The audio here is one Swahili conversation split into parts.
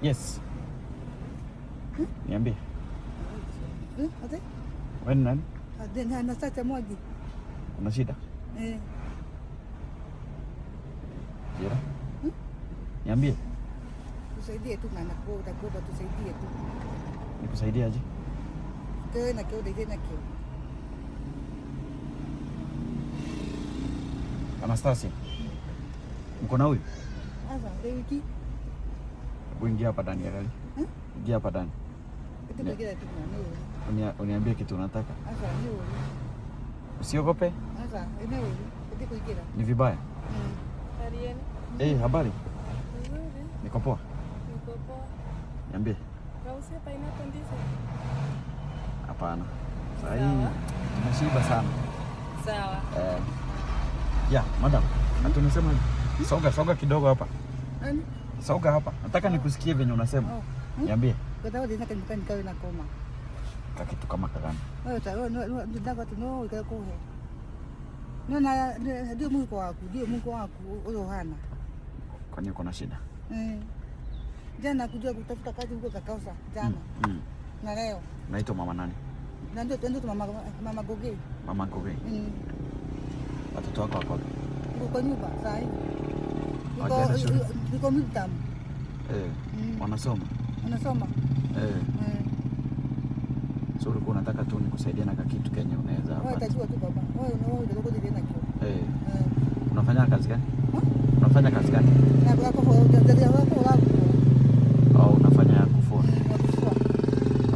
Yes. Niambie. Ate? Wewe ni nani? Na sasa Mwagi. Una shida? Jira? Niambie. Tusaidie tu na nakuomba tusaidie tu. Nikusaidie aje? Tena kio de tena kio. Anastasia. Mko na huyu? Sasa leo hiki. Ingia hapa ndani ya gari. Ingia hapa ndani. Kitu kile tu na nini? Uniambie kitu unataka. Sasa ndio. Usiogope. Sasa eneo kitu kuikira. Ni vibaya. Ariani. Habari? Nzuri. Niko poa. Niko poa. Niambie. Kausia pineapple ndizi? Hapana. Sasa hii tumeshiba sana. Sawa. Madam. Tunasema soga kidogo hapa. Nani? Soga hapa. Nataka nikusikie venye unasema. Niambie. Kwa sababu dinaka nikawe na koma. Kitu kama kagani? Wewe ndaka tuno ikakohe. Na ndio Mungu wako ulohana. Kwani uko na shida? Jana kuja kutafuta kazi huko Kakausa jana. Na leo. Naitwa mama nani? Na ndio mama Goge. Mama Goge. Watoto wako wako? Uko nyumba saa hii. Niko mtamu. Wanasoma? Wanasoma. So ulikuwa unataka tu nikusaidia na kitu Kenya unaweza hapa. Wewe utajua tu baba. Wewe ndio uko tena kio. Unafanya kazi gani? Unafanya kazi gani? Na wako wako. Unafanya ya kufua.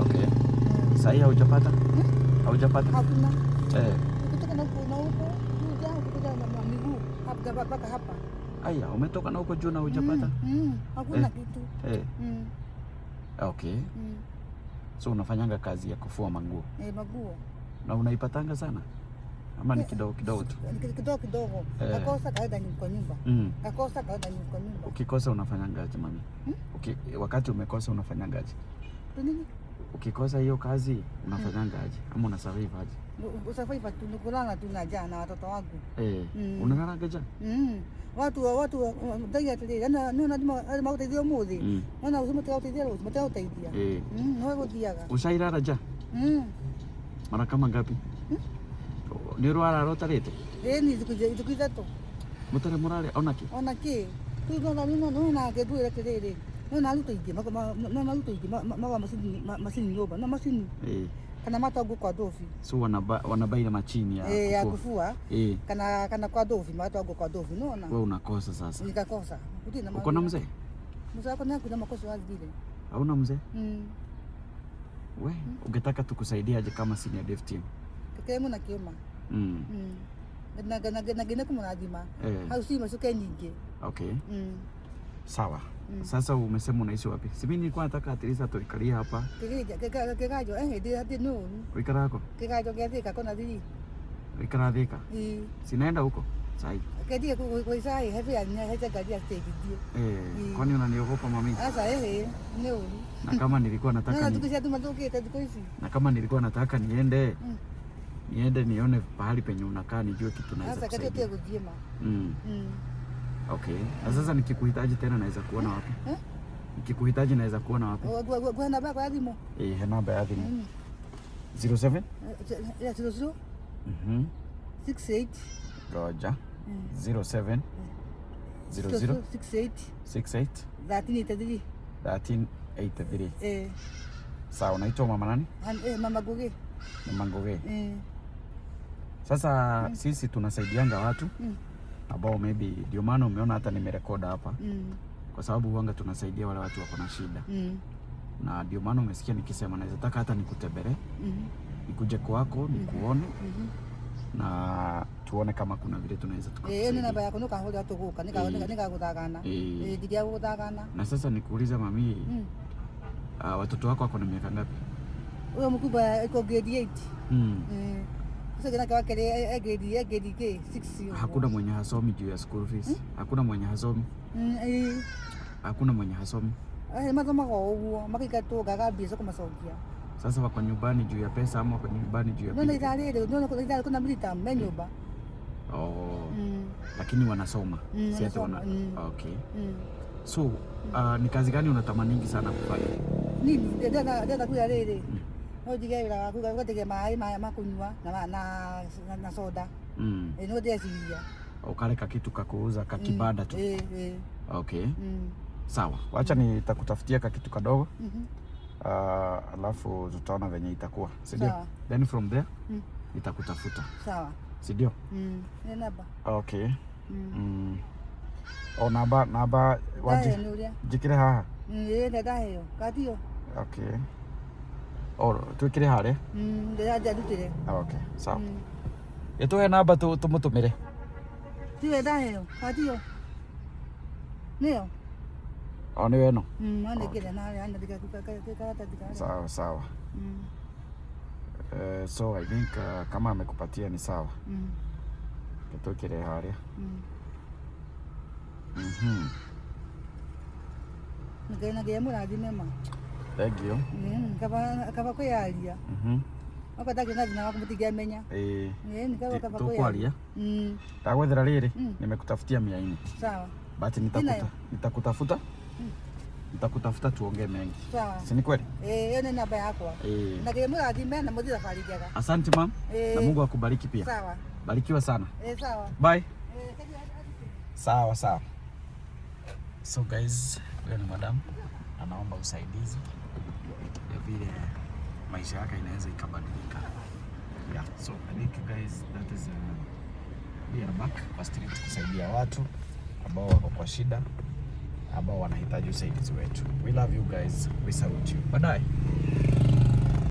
Okay. Sasa hii haujapata? Haujapata? Hakuna. Kutoka na huko, kuja na miguu. Hapa hapa. Aya, umetoka na huko juu na hujapata? Hakuna kitu. Okay. So unafanyanga kazi ya kufua manguo? Manguo. Na unaipatanga sana? Ama ni kidogo kidogo tu? Kidogo. Nakosa kaenda kwa nyumba. Nakosa kaenda kwa nyumba. Ukikosa unafanyanga aje mami? Wakati umekosa unafanyanga aje? Nini? Ukikosa hiyo kazi unafanyanga aje? Ama una survive aje? Usurvive tu kulala tu na jana watoto wangu. Unalala jana? Watu ndio tele na lazima utaidia mudi. Maana uzima utaidia leo, utaidia. Wewe diaga. Ushailala jana? Mara kama ngapi? Ni rwara rotarete? Ni zikuja to. Mutare morale onaki? Onaki. Tu no na ke tu tele. No na luto ije, no luto ije, mawa masini nyoba, na masini. Kana mata kwa dofi. So wanabaina machini ya kufua. Ya kufua. Kana kwa dofi, mata kwa dofi, unaona? Wewe unakosa sasa. Nikakosa. Uko na mzee? Mzee wako naye kuna makosa wazi vile. Hauna mzee? Wewe ungetaka tukusaidia aje kama senior dev team? Kekemu na kioma. Na kumradima. Hausi masuke nyingi. Okay. Sawa. Sasa umesema unaishi wapi? Si mimi nilikuwa nataka atilisa tulikalia hapa. Kekajo hadi no. Wikara yako? Kekajo ngethika kona dili. Wikara dhika? Sinaenda huko. Sai. Kedi kwa sai heavy anya haja gadi stage dio. Kwani unaniogopa mami? Sasa no. Na kama nilikuwa nataka Na kama nilikuwa nataka niende nione pahali penye unakaa nijue kitu naweza kusaidia. Sasa kati kujima. Okay. Na sasa nikikuhitaji tena naweza kuona wapi? Nikikuhitaji naweza kuona wapi? Kwa namba ya simu. Namba ya simu. 07? Ya 00. 68. Goja. 07 00 68 1383. 1383. Sawa, unaitwa mama nani? Mama Goge. Mama Goge. Sasa sisi tunasaidianga watu ambao maybe ndio maana umeona hata nimerekoda hapa. Kwa sababu huanga tunasaidia wale watu wako na shida. Na ndio maana umesikia nikisema naweza taka hata nikutembelee. Nikuje kwako, nikuone. Na tuone kama kuna vile tunaweza tukakusaidia. Ni namba yako nukahoja watu huko, nikakutagana. Dikia kutagana. Na sasa nikuuliza mami, watoto wako wako na miaka ngapi? Huyo mkubwa iko grade 8. Sasa jana kwa kile grade 6. Hakuna mwenye hasomi juu ya school fees. Hakuna mwenye hasomi. Hakuna mwenye hasomi. Mazoma kwa huo, makikato gagabiza kwa masokia. Sasa wako nyumbani juu ya pesa ama wako nyumbani juu ya pesa? Ndio kuna milita nyumba. Lakini wanasoma. Si ati wana. Okay. So ni kazi gani unatamaningi sana kufanya? Nini? Dada kuya lele. Ojigaira kugatege mai makunywa na soda. No desia. Ukaleka kitu kakuuza kakibada tu. Okay. Sawa. Wacha nitakutafutia kitu kadogo. Alafu tutaona venye itakuwa. Sidio? Then from there nitakutafuta. Sawa. Sidio? Naba. Okay. Naba waje. Jikire haha. Dada hiyo. Kadio. Okay. Twikire hare? Dada dutire. Okay. Sawa. Ituhe namba tumutumire. Tiwe dayo. Kadio. Nio. Ni weno? Andikire na andika kukaratadika. Sawa sawa. So I think kama amekupatia ni sawa. Twikire hare. Nagaya murathi mema. Thank you. Kaba kuyaria. Wakataki nathi na wakumutigia menya. Nikaba kaba kuyaria. Tagwethera riri nimekutafutia 400. Sawa. But nitakutafuta. Nitakutafuta tuongee mengi. Sawa. Si ni kweli? Hiyo ni namba yako. Nagaya murathi mema na mudira farijaga. Asante ma'am. Na Mungu akubariki pia. Sawa. Barikiwa sana. Sawa. Bye. Sawa sawa. So guys, huyo ni madam anaomba usaidizi ya vile maisha yake inaweza ikabadilika. Yeah, so I think guys that is we are back kwa street kusaidia watu ambao wako kwa shida, ambao wanahitaji usaidizi wetu. We love you guys. We salute you. Bye.